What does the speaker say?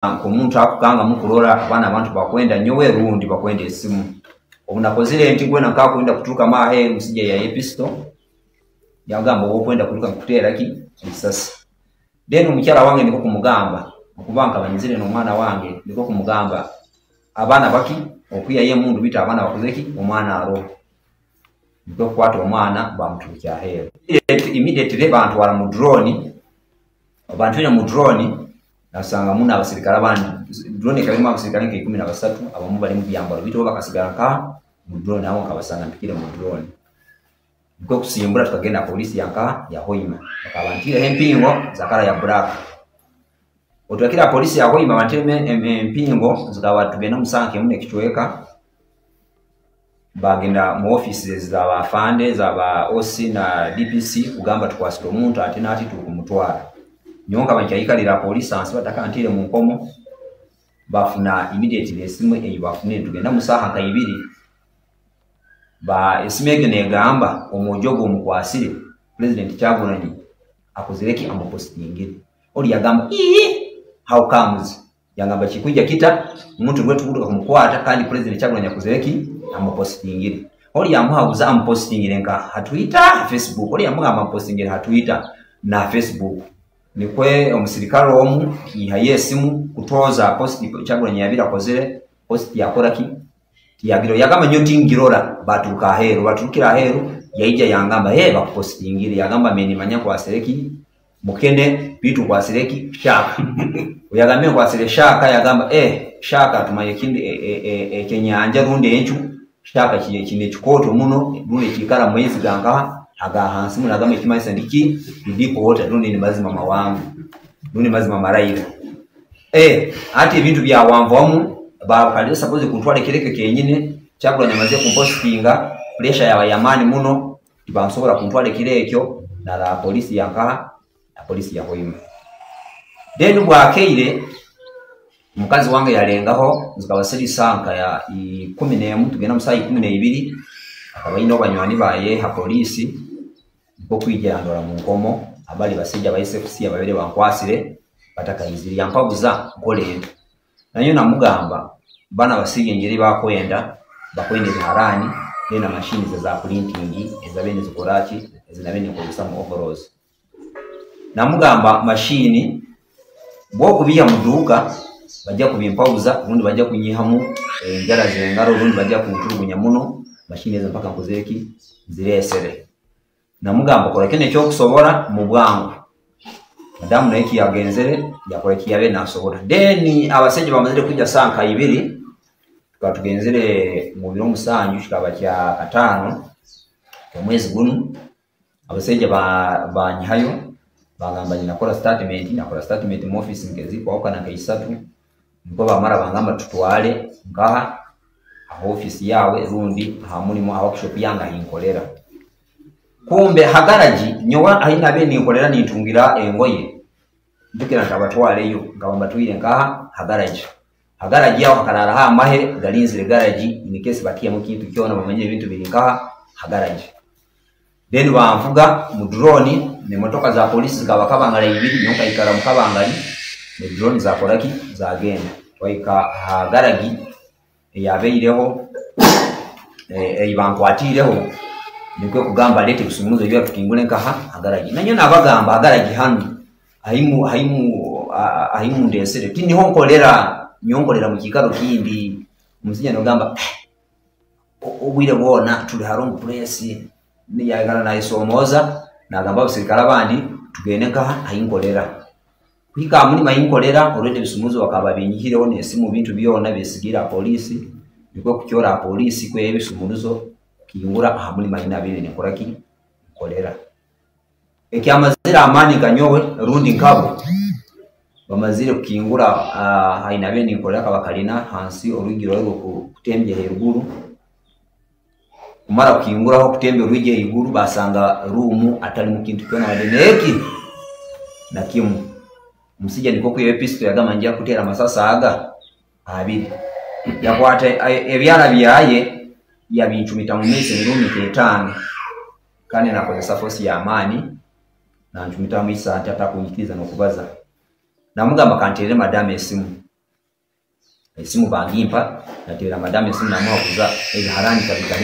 Komuntu akukanga mukulola abana abantu bakwenda nyowe rundi bakwenda esimu obunakozire nti gwe nanka kwenda kutuka mahe musije ya episto yagamba okwenda kutuka kutera ki kisasi then omukyala wange niko kumugamba okubanka banyizire no mwana wange niko kumugamba abana baki okuya ye mundu bita abana bakozeki omwana aro niko kwata omwana bamutukya hero immediately bantu wala mu drone abantu ya mu drone nasanga muna abasirikare abandi drone kalimo abasirikare nke 13 abamu bali mu byambalo bito bakasigara ka mu drone aho kabasanga mpikire mu drone nko kusimbura tukagenda polisi yanka ya Hoima bakabantire empingo zakara ya black otwakira polisi ya Hoima bantime empingo zikawa tugenda musanke mune kichweka bagenda mu offices za bafande za ba OC na DPC kugamba tukwasira omuntu ate nati tukumutwala nyonga banyayikalira polisi ansi batakantire mu nkomo bafuna immediately esimu eyibafune tugenda musaha kayibiri ba esimege negamba omujogo omukwasire president Kyagulanyi akozereki amupostingire oli yagamba how comes yagamba kikuja kita umuntu gwetu kutoka kumukwata kandi president Kyagulanyi akozereki amupostingire oli yamuhabuza amupostingire nka hatuita Facebook oli yamuha amupostingire hatuita na Facebook nikwe omusirikalo omu ihaye simu kutoza post Kyagulanyi yabira kozere post yakoraki tiyagiro yagamba nyoti ngirora batuka hero batukira hero yaija yangamba bakupostingire yagamba meni manya kwa sereki mukende bitu kwa sereki shaka uyagamye kwa sereki shaka yagamba shaka tumaye kindi kenyanja runde enchu shaka kine chikoto muno runde kikara mwezi ganga aga hansi munagamba ikimaisa ndiki ndipo wote runde ni mazima mawangu runde mazima maraira ati ibintu bya wamvamu ba kali suppose kuntwale kireke kenyine Kyagulanyi amaze kumpostinga pressure ya yamani muno tibansobora kuntwale kirekyo na la polisi yanka na polisi ya Hoima then bwakeire mukazi wange yalengaho zikabasiri sanka ya 11 tugenda musayi 12 akabayino banywani baye ha polisi bwo kwijandora mu nkomo abali basijja ba SFC ababere bankwasire batakayiziri yampabuza ngolendo nanyo namugamba bana basige ngeri bakwenda biharani na machine za printing ezabene zikoraki ezinabene ko mu overalls namugamba machine bwo kubiya muduka bajja kubimpauza ubundi bajja kunyihamu ngara zengaro ubundi bajja kunturugunya muno machine za mpaka nkozeki ziresere namugamba kola kene cyo kusobora mu bwangu madamu naiki yagenzere yakoreki yabe nasobora then abaseje bamaze kujya sanka ibiri tukatugenzere mu biro musanju kikaba kya 5 omwezi guno abaseje banyihayo bagamba nakora statement mu office ngezi kwa kana kaisatu niko bamara bangamba tutwale ngaha office yawe rundi hamuni mu workshop yanga hinkolera kumbe hagaraji nyowa aina bene inkolera nitungira engoye ndikira tabatwale yo ngabamba tuire ngaha hagaraji yaho hakarara ha mahe galinzire garaji in case bakiya mu kintu cyona bamenye ibintu biri ngaha hagaraji then bamvuga mu drone ne motoka za polisi zikabakabangala ibiri nyoka ikara mukabangali ne drone za koraki za genda twaika hagaraji yabeireho ibankwatireho nikwe kugamba lete kusumuzo bya tukingule nkaha hagaraji nanyo nabagamba hagaraji hanu ahimu ndesere tini honkolera nyonkolera mu kikaro kindi musijja nogamba obwire bona tuli harongo place ni yagala na isomoza nagamba abasirikare abandi tugende nkaha ayinkolera kwika muri mayinkolera already bisumuzo bakaba binyihireho nesimu bintu byona bisigira polisi biko kucyora polisi kwe bisumuzo kiyungura ahamuli mahina bire nekoraki kolera ekyamazira amani kanyowe rundi nkabo bamazire kukingura haina bene kolera kabakalina hansi orugiro rwo kutembye heruguru kumara kukingura ho kutembye orugije iguru basanga rumu atali mu kintu cyona wadeneki na kimu musije niko ku episode yagama njya kutera masasa aga abiri yakwata ebyala byaye yabincumita mu mese ngumi ketane kandi nakozesa force ya amani na ncumita mu isa atata kunyikiza no kubaza namugamba kantere madame esimu esimu bangimpa nateera madame esimu namwakuza ebiharani kabitali